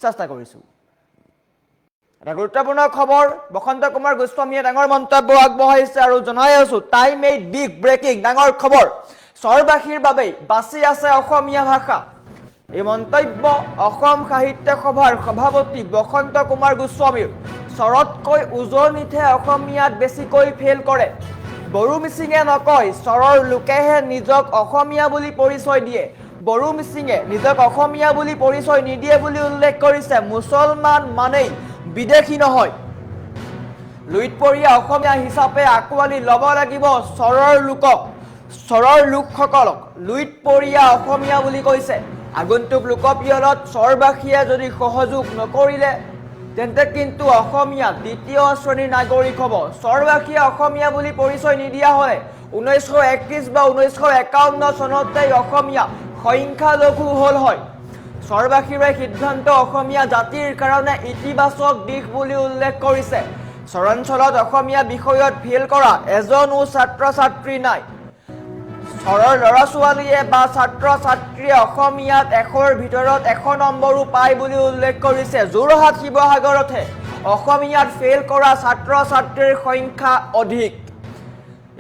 চেষ্টা কৰিছোঁ এটা গুৰুত্বপূৰ্ণ খবৰ বসন্ত কুমাৰ গোস্বামীয়ে ডাঙৰ মন্তব্য আগবঢ়াইছে আৰু জনাই আছো টাইম এই বিগ ব্ৰেকিং ডাঙৰ খবৰ স্বৰবাসীৰ বাবে বাছি আছে অসমীয়া ভাষা এই মন্তব্য অসম সাহিত্য সভাৰ সভাপতি বসন্ত কুমাৰ গোস্বামীৰ স্বৰতকৈ উজনিতহে অসমীয়াত বেছিকৈ ফেল কৰে বড়ো মিচিঙে নকয় স্বৰৰ লোকেহে নিজক অসমীয়া বুলি পৰিচয় দিয়ে বড়ো মিচিঙে নিজক অসমীয়া বুলি পৰিচয় নিদিয়ে বুলি উল্লেখ কৰিছে মুছলমান মানেই বিদেশী নহয় লুইতপৰীয়া অসমীয়া হিচাপে আকোৱালি ল'ব লাগিব স্বৰৰ লোকসকলক লুইতপৰীয়া অসমীয়া বুলি কৈছে আগন্তুক লোকপিয়লত স্বৰবাসীয়ে যদি সহযোগ নকৰিলে তেন্তে কিন্তু অসমীয়া দ্বিতীয় শ্ৰেণীৰ নাগৰিক হ'ব স্বৰবাসীয়ে অসমীয়া বুলি পৰিচয় নিদিয়া হ'লে 1931 বা 1951 চনতেই অসমীয়া সংখ্যালঘু হ'ল হয় স্বৰবাসীৰ সিদ্ধান্ত অসমীয়া জাতিৰ কাৰণে ইতিবাচক দিশ বুলি উল্লেখ কৰিছে স্বৰাঞ্চলত অসমীয়া বিষয়ত ফেল কৰা এজনো ছাত্ৰ ছাত্ৰী নাই স্বৰৰ ল'ৰা ছোৱালীয়ে বা ছাত্ৰ ছাত্ৰীয়ে অসমীয়াত 100ৰ ভিতৰত 100 নম্বৰো পায় বুলি উল্লেখ কৰিছে যোৰহাট শিৱসাগৰতহে অসমীয়াত ফেল কৰা ছাত্ৰ ছাত্ৰীৰ সংখ্যা অধিক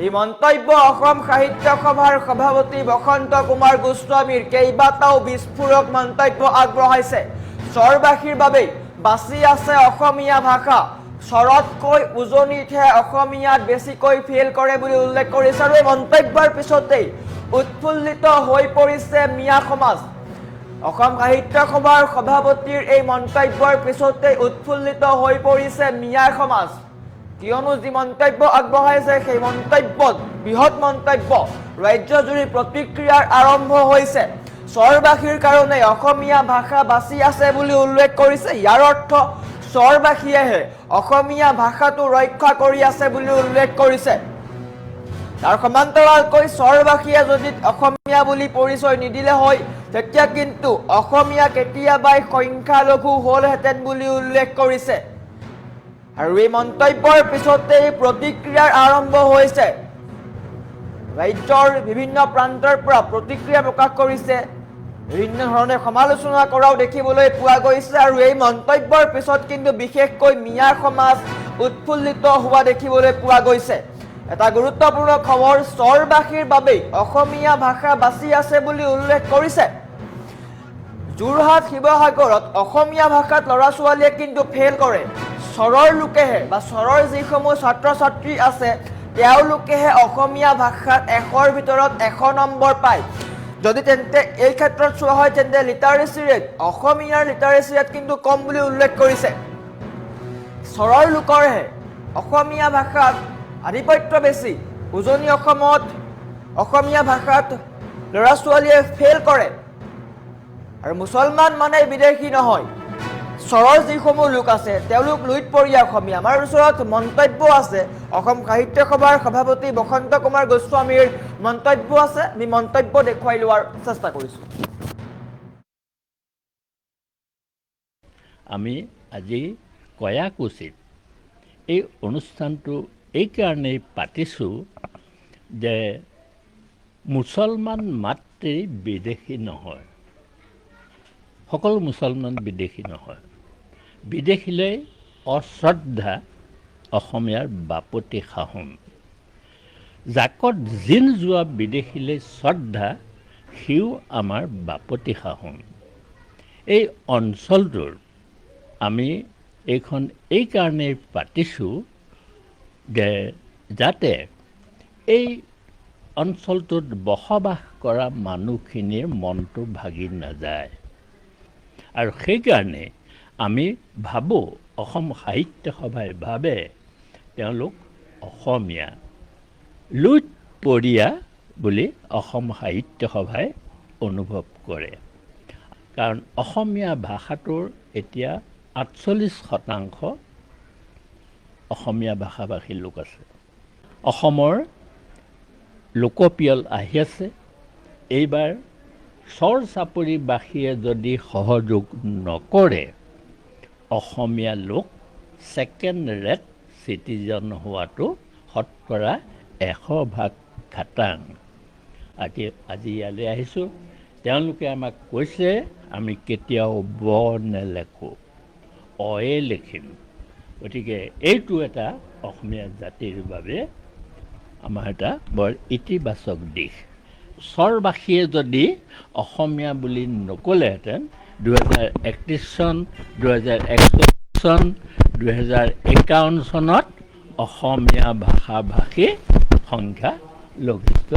এই মন্তব্য অসম সাহিত্য সভাৰ সভাপতি বসন্ত কুমাৰ গোস্বামীৰ কেইবাটাও বিস্ফোৰক মন্তব্য আগবঢ়াইছে স্বৰবাসীৰ বাবে বাছি আছে অসমীয়া ভাষা স্বৰতকৈ উজনিতহে অসমীয়াত বেছিকৈ ফেল কৰে বুলি উল্লেখ কৰিছে আৰু এই মন্তব্যৰ পিছতেই উৎফুল্লিত হৈ পৰিছে মিয়া সমাজ অসম সাহিত্য সভাৰ সভাপতিৰ এই মন্তব্যৰ পিছতেই উৎফুল্লিত হৈ পৰিছে মিয়া সমাজ কিয়নো যি মন্তব্য আগবঢ়াইছে সেই মন্তব্যত বৃহৎ মন্তব্য ৰাজ্যজুৰি প্ৰতিক্ৰিয়াৰ আৰম্ভ হৈছে স্বৰবাসীৰ কাৰণে অসমীয়া ভাষা বাছি আছে বুলি উল্লেখ কৰিছে ইয়াৰ অৰ্থ স্বৰবাসীয়েহে অসমীয়া ভাষাটো ৰক্ষা কৰি আছে বুলি উল্লেখ কৰিছে তাৰ সমান্তৰালকৈ স্বৰবাসীয়ে যদি অসমীয়া বুলি পৰিচয় নিদিলে হয় তেতিয়া কিন্তু অসমীয়া কেতিয়াবাই সংখ্যালঘু হ'লহেঁতেন বুলি উল্লেখ কৰিছে আৰু এই মন্তব্যৰ পিছতেই প্ৰতিক্ৰিয়াৰ আৰম্ভ হৈছে ৰাজ্যৰ বিভিন্ন প্ৰান্তৰ পৰা প্ৰতিক্ৰিয়া প্ৰকাশ কৰিছে বিভিন্ন ধৰণে সমালোচনা কৰাও দেখিবলৈ পোৱা গৈছে আৰু এই মন্তব্যৰ পিছত কিন্তু বিশেষকৈ মিয়া সমাজ উৎফুল্লিত হোৱা দেখিবলৈ পোৱা গৈছে এটা গুৰুত্বপূৰ্ণ খবৰ স্বৰবাসীৰ বাবে অসমীয়া ভাষা বাছি আছে বুলি উল্লেখ কৰিছে যোৰহাট শিৱসাগৰত অসমীয়া ভাষাত ল'ৰা ছোৱালীয়ে কিন্তু ফেল কৰে স্বৰৰ লোকেহে বা স্বৰৰ যিসমূহ ছাত্ৰ ছাত্ৰী আছে তেওঁলোকেহে অসমীয়া ভাষাত 100ৰ ভিতৰত 100 নম্বৰ পায় যদি তেন্তে এই ক্ষেত্ৰত চোৱা হয় তেন্তে লিটাৰেচি ৰেট অসমীয়াৰ লিটাৰেচি ৰেট কিন্তু কম বুলি উল্লেখ কৰিছে স্বৰৰ লোকৰহে অসমীয়া ভাষাত আধিপত্য বেছি উজনি অসমত অসমীয়া ভাষাত ল'ৰা ছোৱালীয়ে ফেল কৰে আৰু মুছলমান মানে বিদেশী নহয় স্বৰৰ যিসমূহ লোক আছে তেওঁলোক লুইতপৰীয়া অসমীয়া আমাৰ ওচৰত মন্তব্য আছে অসম সাহিত্য সভাৰ সভাপতি বসন্ত কুমাৰ গোস্বামীৰ মন্তব্য আছে আমি মন্তব্য দেখুৱাই লোৱাৰ চেষ্টা কৰিছোঁ আমি আজি কয়াকুছিত এই অনুষ্ঠানটো এইকাৰণেই পাতিছোঁ যে মুছলমান মাত্ৰেই বিদেশী নহয় সকলো মুছলমান বিদেশী নহয় বিদেশীলৈ অশ্ৰদ্ধা অসমীয়াৰ বাপতি সাহোন জাকত জিন যোৱা বিদেশীলৈ শ্ৰদ্ধা সিও আমাৰ বাপতি সাহোন এই অঞ্চলটোৰ আমি এইখন এইকাৰণেই পাতিছোঁ যে যাতে এই অঞ্চলটোত বসবাস কৰা মানুহখিনিৰ মনটো ভাগি নাযায় আৰু সেইকাৰণে আমি ভাবোঁ অসম সাহিত্য সভাই ভাবে তেওঁলোক অসমীয়া লুইতপৰীয়া বুলি অসম সাহিত্য সভাই অনুভৱ কৰে কাৰণ অসমীয়া ভাষাটোৰ এতিয়া 48% অসমীয়া ভাষাভাষীৰ লোক আছে অসমৰ লোকপিয়ল আহি আছে এইবাৰ চৰ চাপৰিবাসীয়ে যদি সহযোগ নকৰে অসমীয়া লোক ছেকেণ্ড ৰেট চিটিজন হোৱাটো শতকৰা 100% আজি ইয়ালৈ আহিছোঁ তেওঁলোকে আমাক কৈছে আমি কেতিয়াও ব নেলেখোঁ, অয়ে লিখিম। গতিকে এইটো এটা অসমীয়া জাতিৰ বাবে আমাৰ এটা বৰ ইতিবাচক দিশ। স্বৰবাসীয়ে যদি অসমীয়া বুলি নক'লেহেঁতেন 2031 চন, 2041 চন, 2051 চনত অসমীয়া ভাষা ভাষী সংখ্যা লঘিষ্ঠ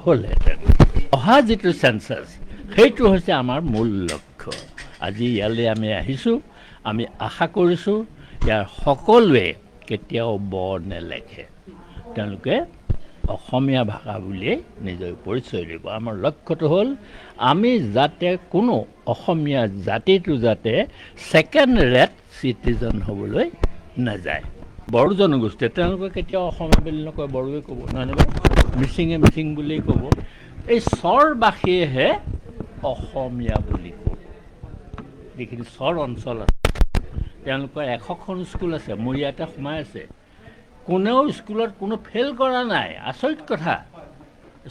হ'লহেঁতেন। অহা যিটো চেঞ্চাছ সেইটো হৈছে আমাৰ মূল লক্ষ্য। আজি ইয়ালৈ আমি আহিছোঁ, আমি আশা কৰিছোঁ ইয়াৰ সকলোৱে কেতিয়াও ব নেলেখে, তেওঁলোকে অসমীয়া ভাষা বুলিয়েই নিজৰ পৰিচয় দিব। আমাৰ লক্ষ্যটো হ'ল আমি যাতে কোনো অসমীয়া জাতিটো যাতে ছেকেণ্ড ৰেট চিটিজেন হ'বলৈ নাযায়। বড়ো জনগোষ্ঠীয়ে তেওঁলোকে কেতিয়াও অসমীয়া বুলি নকয়, বড়োৱে ক'ব, নহয় নে? মিচিঙে মিচিং বুলি ক'ব। এই স্বৰবাসীয়েহে অসমীয়া বুলি ক'ব। যিখিনি স্বৰ অঞ্চল আছে তেওঁলোকৰ 100খন স্কুল আছে, মোৰ ইয়াতে সোমাই আছে, কোনেও স্কুলত কোনো ফেইল কৰা নাই। আচৰিত কথা।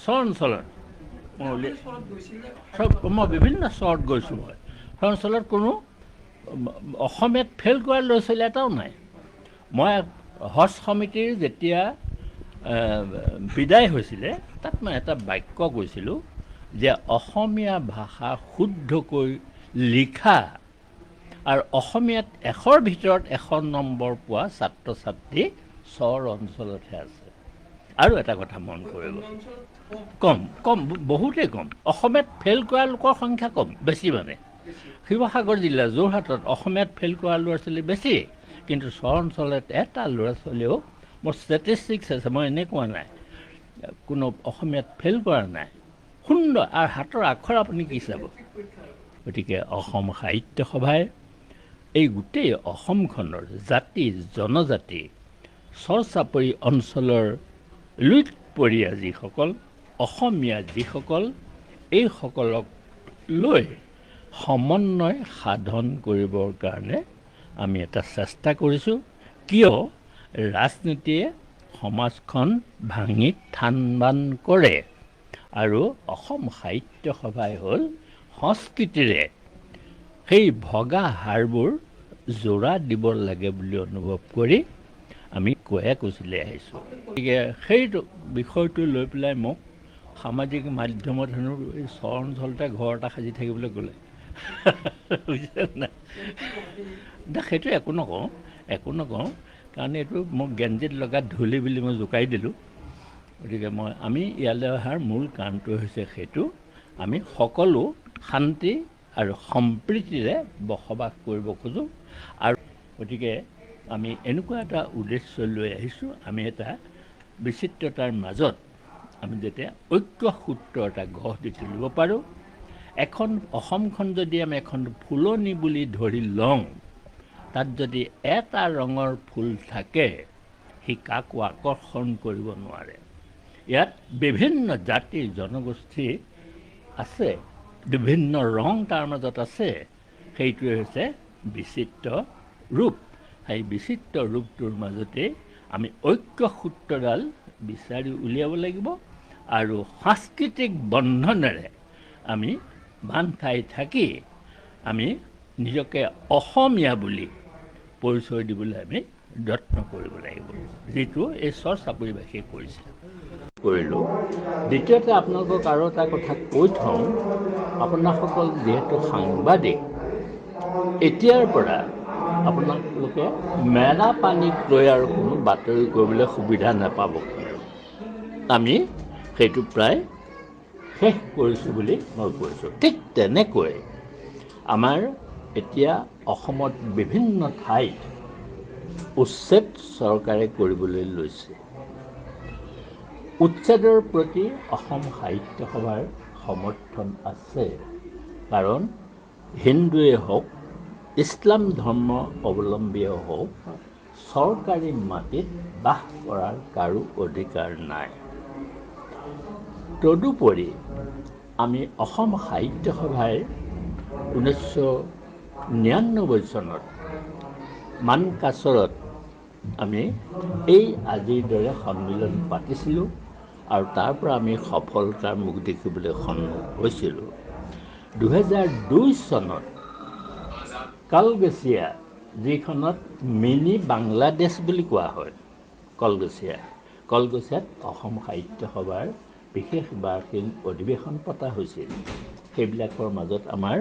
স্বৰ অঞ্চলত মই বিভিন্ন স্বৰত গৈছোঁ। মই স্বৰ অঞ্চলত কোনো অসমীয়াত ফেইল কৰা ল'ৰা ছোৱালী এটাও নাই। মই হজ সমিতিৰ যেতিয়া বিদায় হৈছিলে তাত মই এটা বাক্য কৈছিলোঁ যে অসমীয়া ভাষা শুদ্ধকৈ লিখা আৰু অসমীয়াত 100ৰ ভিতৰত 100 নম্বৰ পোৱা ছাত্ৰ ছাত্ৰী স্বৰ অঞ্চলতহে আছে। আৰু এটা কথা মন কৰিব, কম বহুতেই কম। অসমীয়াত ফেইল কৰা লোকৰ সংখ্যা কম, বেছি মানে। শিৱসাগৰ জিলা যোৰহাটত অসমীয়াত ফেইল কৰা ল'ৰা ছোৱালী বেছি, কিন্তু স্বৰ অঞ্চলত এটা ল'ৰা ছোৱালীও, মোৰ ষ্টেটিষ্টিক্স আছে, মই এনেই কোৱা নাই, কোনো অসমীয়াত ফেইল কৰা নাই। সুন্দৰ আৰু হাতৰ আখৰ আপুনি কি চাব। গতিকে অসম সাহিত্য সভাই এই গোটেই অসমখনৰ জাতি জনজাতি চৰ চাপৰি অঞ্চলৰ লুইতপৰীয়া যিসকল অসমীয়া যিসকল, এইসকলক লৈ সমন্বয় সাধন কৰিবৰ কাৰণে আমি এটা চেষ্টা কৰিছোঁ। কিয় ৰাজনীতিয়ে সমাজখন ভাঙি থান বান কৰে আৰু অসম সাহিত্য সভাই হ'ল সংস্কৃতিৰে সেই ভগা হাড়বোৰ যোৰা দিব লাগে বুলি অনুভৱ কৰি আমি কৈছিলে আহিছোঁ। গতিকে সেইটো বিষয়টো লৈ পেলাই মোক সামাজিক মাধ্যমত হেনো এই স্বৰ অঞ্চলতে ঘৰ এটা সাজি থাকিবলৈ ক'লে। বুজিছে নাই? সেইটো একো নকওঁ, কাৰণ এইটো মোক গেঞ্জিত লগা ধূলি বুলি মই জোকাই দিলোঁ। গতিকে আমি ইয়ালৈ অহাৰ মূল কাৰণটো হৈছে সেইটো, আমি সকলো শান্তি আৰু সম্প্ৰীতিৰে বসবাস কৰিব খোজোঁ। আৰু গতিকে আমি এনেকুৱা এটা উদ্দেশ্য লৈ আহিছোঁ, আমি এটা বিচিত্ৰতাৰ মাজত আমি যাতে ঐক্য সূত্ৰ এটা গঢ় দি তুলিব পাৰোঁ। এখন অসমখন যদি আমি এখন ফুলনি বুলি ধৰি লওঁ, তাত যদি এটা ৰঙৰ ফুল থাকে সি কাকো আকৰ্ষণ কৰিব নোৱাৰে। ইয়াত বিভিন্ন জাতি জনগোষ্ঠী আছে, বিভিন্ন ৰং তাৰ মাজত আছে, সেইটোৱে হৈছে বিচিত্ৰ ৰূপ। সেই বিচিত্ৰ ৰূপটোৰ মাজতে আমি ঐক্য সূত্ৰডাল বিচাৰি উলিয়াব লাগিব আৰু সাংস্কৃতিক বন্ধনেৰে আমি বান্ধ খাই থাকি আমি নিজকে অসমীয়া বুলি পৰিচয় দিবলৈ আমি যত্ন কৰিব লাগিব, যিটো এই চৰ চাপৰিবাসীয়ে কৰিলোঁ। দ্বিতীয়তে আপোনালোকক আৰু এটা কথা কৈ থওঁ, আপোনাসকল যিহেতু সাংবাদিক, এতিয়াৰ পৰা আপোনালোকে মেৰা পানীক লৈ আৰু কোনো বাতৰি কৰিবলৈ সুবিধা নাপাব। আমি সেইটো প্ৰায় শেষ কৰিছোঁ বুলি মই কৈছোঁ। ঠিক তেনেকৈ আমাৰ এতিয়া অসমত বিভিন্ন ঠাইত উচ্ছেদ চৰকাৰে কৰিবলৈ লৈছে। উচ্ছেদৰ প্ৰতি অসম সাহিত্য সভাৰ সমৰ্থন আছে, কাৰণ হিন্দুৱে হওক, ইছলাম ধৰ্ম অৱলম্বীয়ে হওক, চৰকাৰী মাটিত বাস কৰাৰ কাৰো অধিকাৰ নাই। তদুপৰি আমি অসম সাহিত্য সভাই 1999 চনত মানকাচৰত আমি এই আজিৰ দৰে সন্মিলন পাতিছিলোঁ আৰু তাৰ পৰা আমি সফলতাৰ মুখ দেখিবলৈ সন্মুখ হৈছিলোঁ। 2002 চনত কলগছিয়া, যিখনত মিনি বাংলাদেশ বুলি কোৱা হয়, কলগছিয়াত অসম সাহিত্য সভাৰ বিশেষ বাৰ্ষিক অধিৱেশন পতা হৈছিল। সেইবিলাকৰ মাজত আমাৰ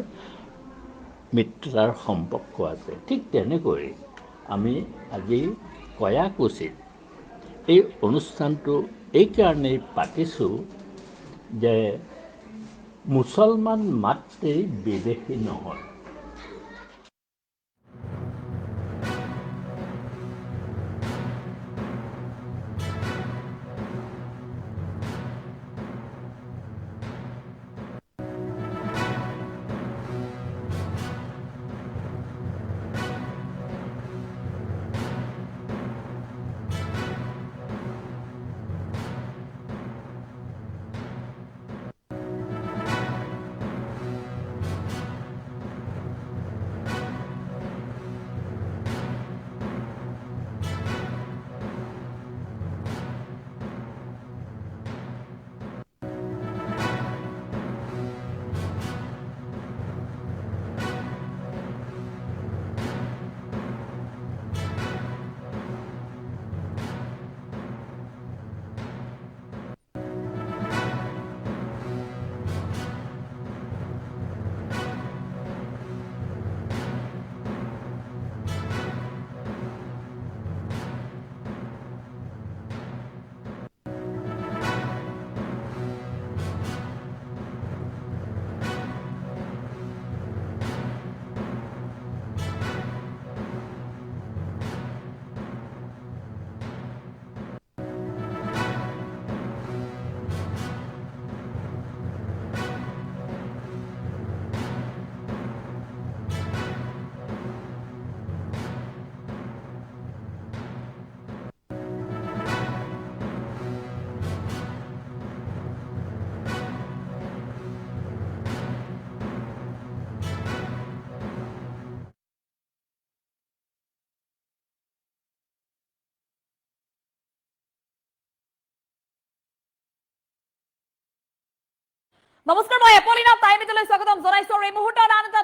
মিত্ৰতাৰ সম্পৰ্ক আছে। ঠিক তেনেকৈ আমি আজি কয়াকুছিত এই অনুষ্ঠানটো এইকাৰণেই পাতিছোঁ যে মুছলমান মাত্ৰেই বিদেশী নহয়। নমস্কাৰ, মই এপলিনা টাইম এটালৈ স্বাগতম জনাইছো। এই মুহূৰ্তত আন এটা